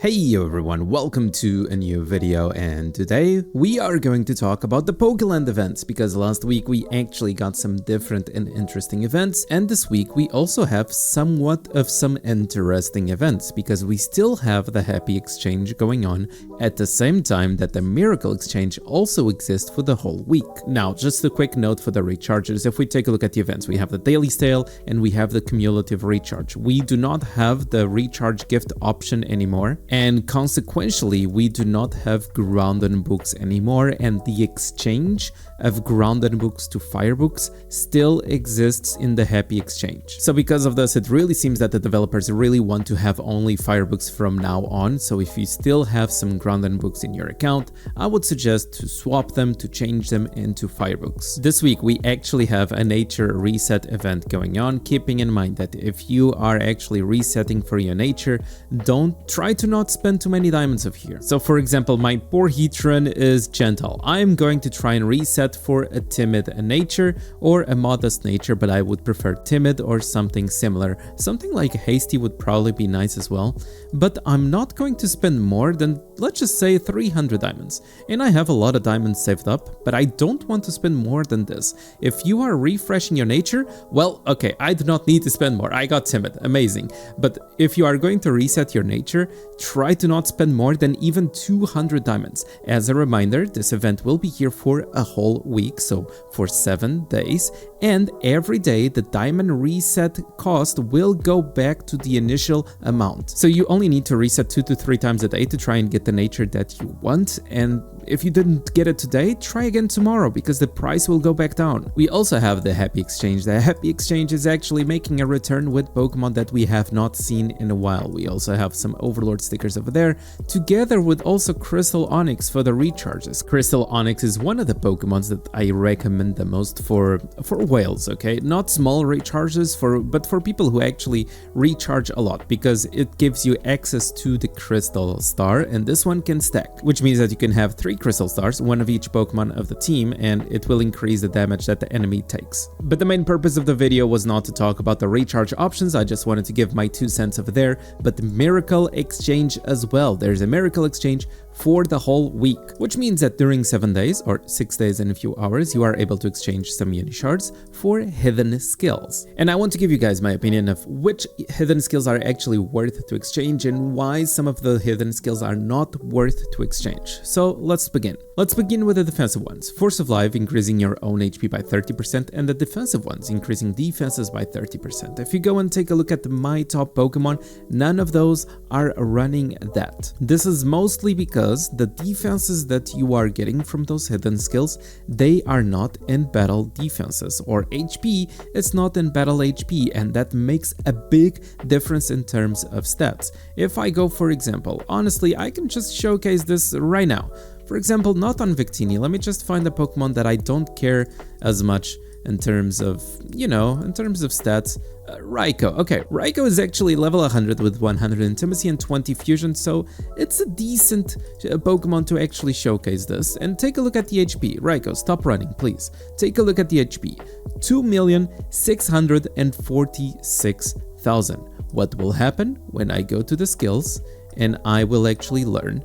Hey everyone, welcome to a new video, and today we are going to talk about the Pokeland events, because last week we actually got some different and interesting events, and this week we also have somewhat of some interesting events, because we still have the Happy Exchange going on at the same time that the Miracle Exchange also exists for the whole week. Now, just a quick note for the recharges. If we take a look at the events, we have the Daily Sale and we have the Cumulative Recharge. We do not have the Recharge gift option anymore, and consequentially we do not have grounded books anymore, and the exchange of grounded books to fire books still exists in the Happy Exchange. So because of this, it really seems that the developers really want to have only fire books from now on. So if you still have some grounded books in your account, I would suggest to swap them, to change them into fire books. This week we actually have a nature reset event going on, keeping in mind that if you are actually resetting for your nature, don't try to not spend too many diamonds of here. So for example, my poor Heatran is gentle. I'm going to try and reset for a timid nature or a modest nature, but I would prefer timid or something similar. Something like hasty would probably be nice as well, but I'm not going to spend more than, let's just say, 300 diamonds. And I have a lot of diamonds saved up, but I don't want to spend more than this. If you are refreshing your nature, well, okay, I do not need to spend more. I got timid, amazing. But if you are going to reset your nature, try to not spend more than even 200 diamonds. As a reminder, this event will be here for a whole week, so for 7 days, and every day the diamond reset cost will go back to the initial amount. So you only need to reset 2 to 3 times a day to try and get the nature that you want, and if you didn't get it today, try again tomorrow, because the price will go back down. We also have the Happy Exchange. The Happy Exchange is actually making a return with Pokemon that we have not seen in a while. We also have some Overlord stickers over there, together with also Crystal Onyx for the recharges. Crystal Onyx is one of the Pokemons that I recommend the most for whales, okay? Not small recharges, but for people who actually recharge a lot, because it gives you access to the Crystal Star, and this one can stack, which means that you can have 3 Crystal Stars, one of each Pokemon of the team, and it will increase the damage that the enemy takes. But the main purpose of the video was not to talk about the recharge options. I just wanted to give my 2 cents over there, but the Miracle Exchange as well. There's a Miracle Exchange for the whole week, which means that during 7 days or 6 days and a few hours, you are able to exchange some uni shards for hidden skills. And I want to give you guys my opinion of which hidden skills are actually worth to exchange and why some of the hidden skills are not worth to exchange. So let's begin. Let's begin with the defensive ones. Force of Life, increasing your own HP by 30%, and the defensive ones, increasing defenses by 30%. If you go and take a look at my top Pokemon, none of those are running that. This is mostly because the defenses that you are getting from those hidden skills, they are not in battle defenses, or HP is not in battle HP, and that makes a big difference in terms of stats. If I go, for example, honestly, I can just showcase this right now. For example, not on Victini, let me just find a Pokemon that I don't care as much in terms of, in terms of stats. Raikou. Okay, Raikou is actually level 100 with 100 Intimacy and 20 Fusion, so it's a decent Pokemon to actually showcase this. And take a look at the HP. Raikou, stop running, please. Take a look at the HP. 2,646,000. What will happen when I go to the skills and I will actually learn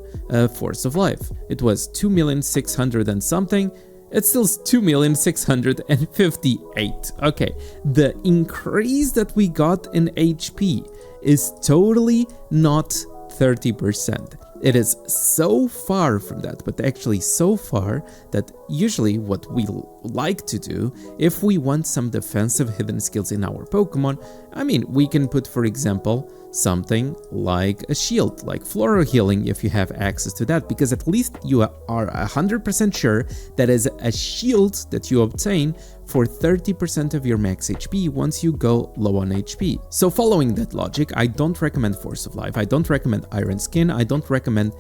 Force of Life? It was 2,600,000 and something. It's still 2,658,000. Okay, the increase that we got in HP is totally not 30%. It is so far from that, but actually so far that usually what we like to do, if we want some defensive hidden skills in our Pokemon, I mean, we can put, for example, something like a shield, like Floral Healing, if you have access to that, because at least you are 100% sure that is a shield that you obtain for 30% of your max HP once you go low on HP. So following that logic, I don't recommend Force of Life, I don't recommend Iron Skin, I don't recommend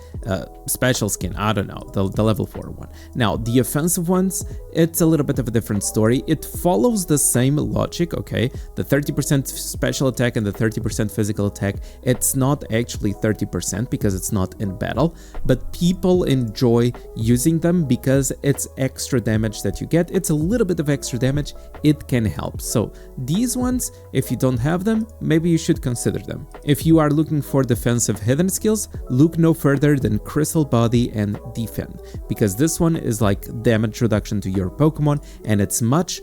Special Skin, I don't know, the level 4 one. Now, the offensive ones, it's a little bit of a different story. It follows the same logic, okay? The 30% special attack and the 30% physical attack, it's not actually 30% because it's not in battle, but people enjoy using them because it's extra damage that you get. It's a little bit of extra extra damage, it can help. So these ones, if you don't have them, maybe you should consider them. If you are looking for defensive hidden skills, look no further than Crystal Body and Defend, because this one is like damage reduction to your Pokemon, and it's much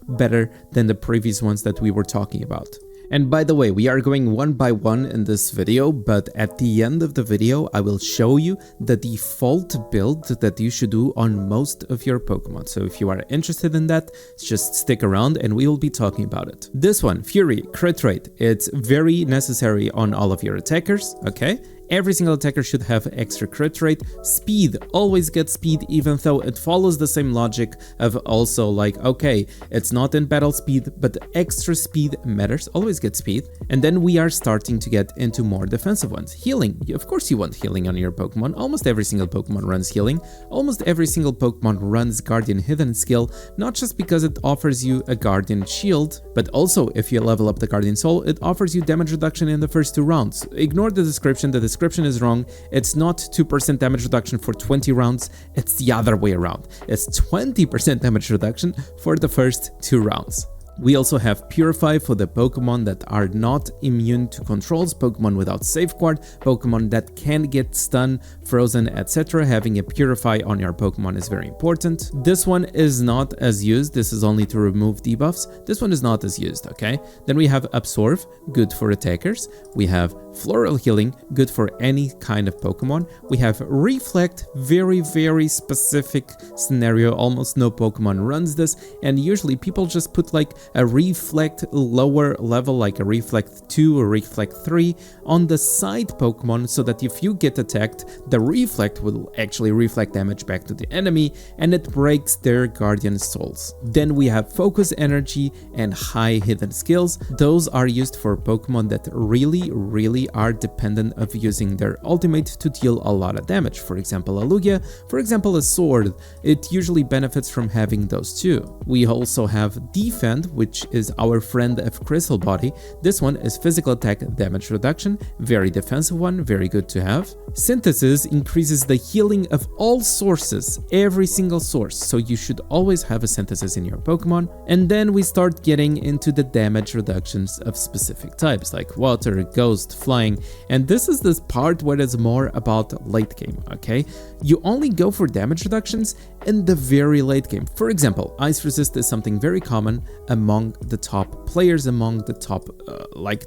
better than the previous ones that we were talking about. And by the way, we are going one by one in this video, but at the end of the video, I will show you the default build that you should do on most of your Pokemon. So if you are interested in that, just stick around and we will be talking about it. This one, Fury, crit rate, it's very necessary on all of your attackers, okay? Every single attacker should have extra crit rate. Speed, always get speed, even though it follows the same logic of also like, okay, it's not in battle speed, but extra speed matters, always get speed. And then we are starting to get into more defensive ones. Healing, of course you want healing on your Pokemon. Almost every single Pokemon runs healing. Almost every single Pokemon runs Guardian Hidden skill, not just because it offers you a Guardian Shield, but also if you level up the Guardian Soul, it offers you damage reduction in the first 2 rounds. Ignore the description, the description is wrong. It's not 2% damage reduction for 20 rounds, it's the other way around. It's 20% damage reduction for the first 2 rounds. We also have Purify for the Pokemon that are not immune to controls, Pokemon without Safeguard, Pokemon that can get stunned, frozen, etc. Having a Purify on your Pokemon is very important. This one is not as used, this is only to remove debuffs. This one is not as used, okay? Then we have Absorb, good for attackers. We have Floral Healing, good for any kind of Pokemon. We have Reflect, very specific scenario, almost no Pokemon runs this, and usually people just put like a Reflect lower level, like a Reflect 2 or Reflect 3 on the side Pokemon, so that if you get attacked, the Reflect will actually reflect damage back to the enemy and it breaks their Guardian Souls. Then we have Focus Energy and High Hidden Skills. Those are used for Pokemon that really are dependent of using their ultimate to deal a lot of damage. For example, a Lugia, for example, a Sword. It usually benefits from having those two. We also have Defend, which is our friend of Crystal Body. This one is physical attack damage reduction, very defensive one, very good to have. Synthesis increases the healing of all sources, every single source, so you should always have a Synthesis in your Pokemon. And then we start getting into the damage reductions of specific types like Water, Ghost, Flying, and this is this part where it's more about late game, okay? You only go for damage reductions in the very late game. For example, Ice Resist is something very common among the top players, among the top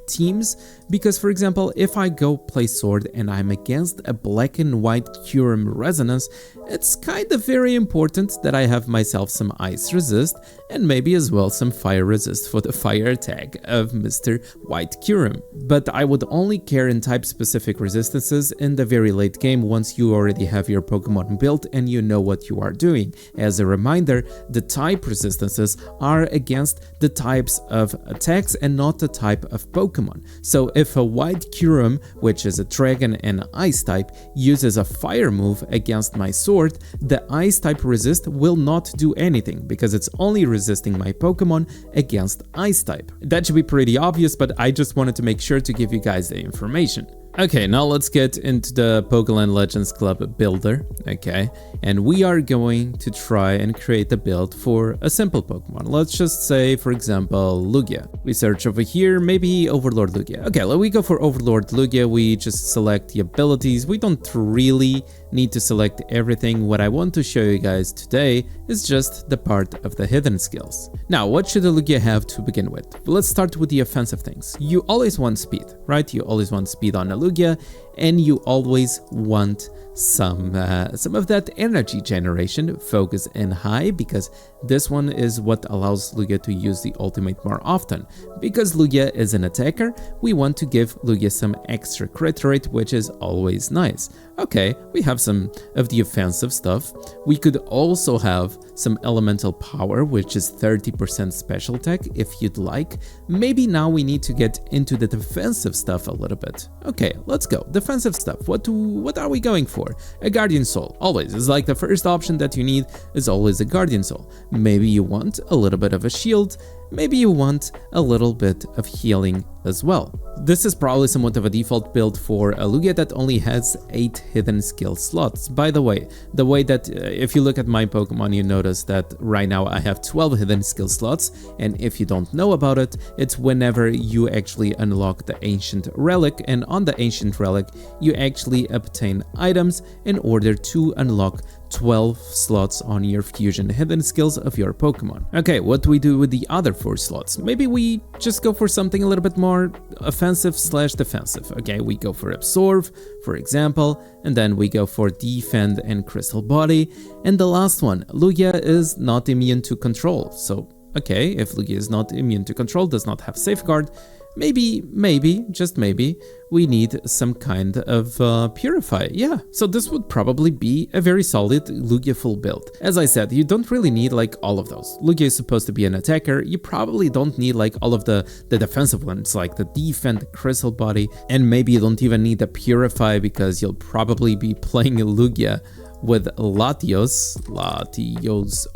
teams, because for example, if I go play Sword and I'm against a black and white Kyurem Resonance, it's kind of very important that I have myself some Ice Resist and maybe as well some Fire Resist for the fire attack of Mr. White Kyurem. But I would only care in type specific resistances in the very late game once you already have your Pokemon built and you know what you are doing. As a reminder, the type resistances are against the types of attacks and not the type of Pokemon. So if a White Kyurem, which is a Dragon and Ice type, uses a Fire move against my Sword, the Ice type resist will not do anything because it's only resisting my Pokemon against Ice type. That should be pretty obvious, but I just wanted to make sure to give you guys the information. Okay, now let's get into the Pokeland Legends Club builder, okay? And we are going to try and create a build for a simple Pokemon. Let's just say, for example, Lugia. We search over here, maybe Overlord Lugia. Okay, let we go for Overlord Lugia. We just select the abilities. We don't really need to select everything. What I want to show you guys today is just the part of the hidden skills. Now, what should a Lugia have to begin with? Let's start with the offensive things. You always want speed, right? You always want speed on a Lugia, and you always want some of that energy generation, focus and high, because this one is what allows Lugia to use the ultimate more often. Because Lugia is an attacker, we want to give Lugia some extra crit rate, which is always nice. Okay, we have some of the offensive stuff. We could also have some elemental power, which is 30% special attack if you'd like. Maybe now we need to get into the defensive stuff a little bit. Okay, let's go. Defensive stuff. What are we going for? A Guardian Soul. Always. It's like the first option that you need is always a Guardian Soul. Maybe you want a little bit of a shield, maybe you want a little bit of healing as well. This is probably somewhat of a default build for a Lugia that only has 8 hidden skill slots. By the way that if you look at my Pokemon, you notice that right now I have 12 hidden skill slots, and if you don't know about it, it's whenever you actually unlock the Ancient Relic, and on the Ancient Relic you actually obtain items in order to unlock 12 slots on your fusion hidden skills of your Pokemon. Okay, what do we do with the other 4 slots? Maybe we just go for something a little bit more offensive/defensive. Okay, we go for Absorb, for example, and then we go for Defend and Crystal Body. And the last one, Lugia is not immune to control. So, okay, if Lugia is not immune to control, does not have Safeguard, maybe, just maybe, we need some kind of Purify. Yeah, so this would probably be a very solid Lugia full build. As I said, you don't really need like all of those. Lugia is supposed to be an attacker. You probably don't need like all of the defensive ones, like the Defend, the Crystal Body, and maybe you don't even need the Purify because you'll probably be playing Lugia with Latios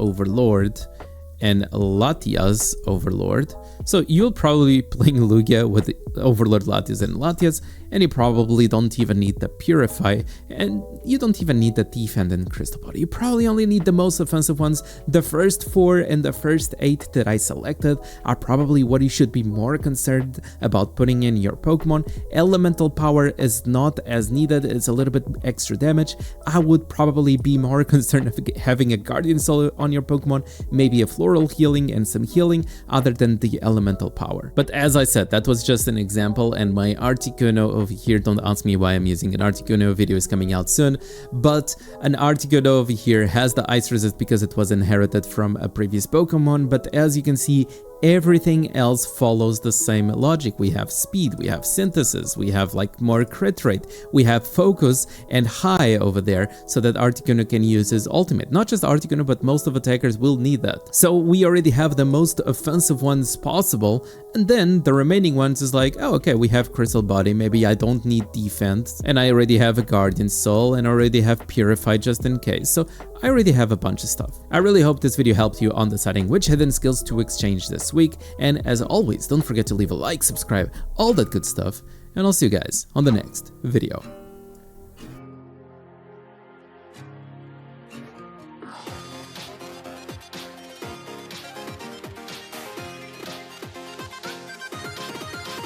Overlord, and Latias Overlord. So you'll probably be playing Lugia with Overlord Latias and Latias, and you probably don't even need the Purify, and you don't even need the Defend and Crystal Body. You probably only need the most offensive ones. The first 4 and the first 8 that I selected are probably what you should be more concerned about putting in your Pokemon. Elemental Power is not as needed, it's a little bit extra damage. I would probably be more concerned of having a Guardian Soul on your Pokemon, maybe a Floral Healing and some healing other than the Elemental Power. But as I said, that was just an example, and my Articuno over here, don't ask me why I'm using an Articuno, video is coming out soon, but an Articuno over here has the Ice Resist because it was inherited from a previous Pokemon, but as you can see, everything else follows the same logic. We have speed, we have synthesis, we have like more crit rate, we have focus and high over there so that Articuno can use his ultimate. Not just Articuno, but most of attackers will need that. So we already have the most offensive ones possible, and then the remaining ones is like, oh okay, we have Crystal Body, maybe I don't need defense, and I already have a Guardian Soul, and already have Purify just in case. So I already have a bunch of stuff. I really hope this video helped you on deciding which hidden skills to exchange this week, and as always, don't forget to leave a like, subscribe, all that good stuff, and I'll see you guys on the next video.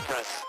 Press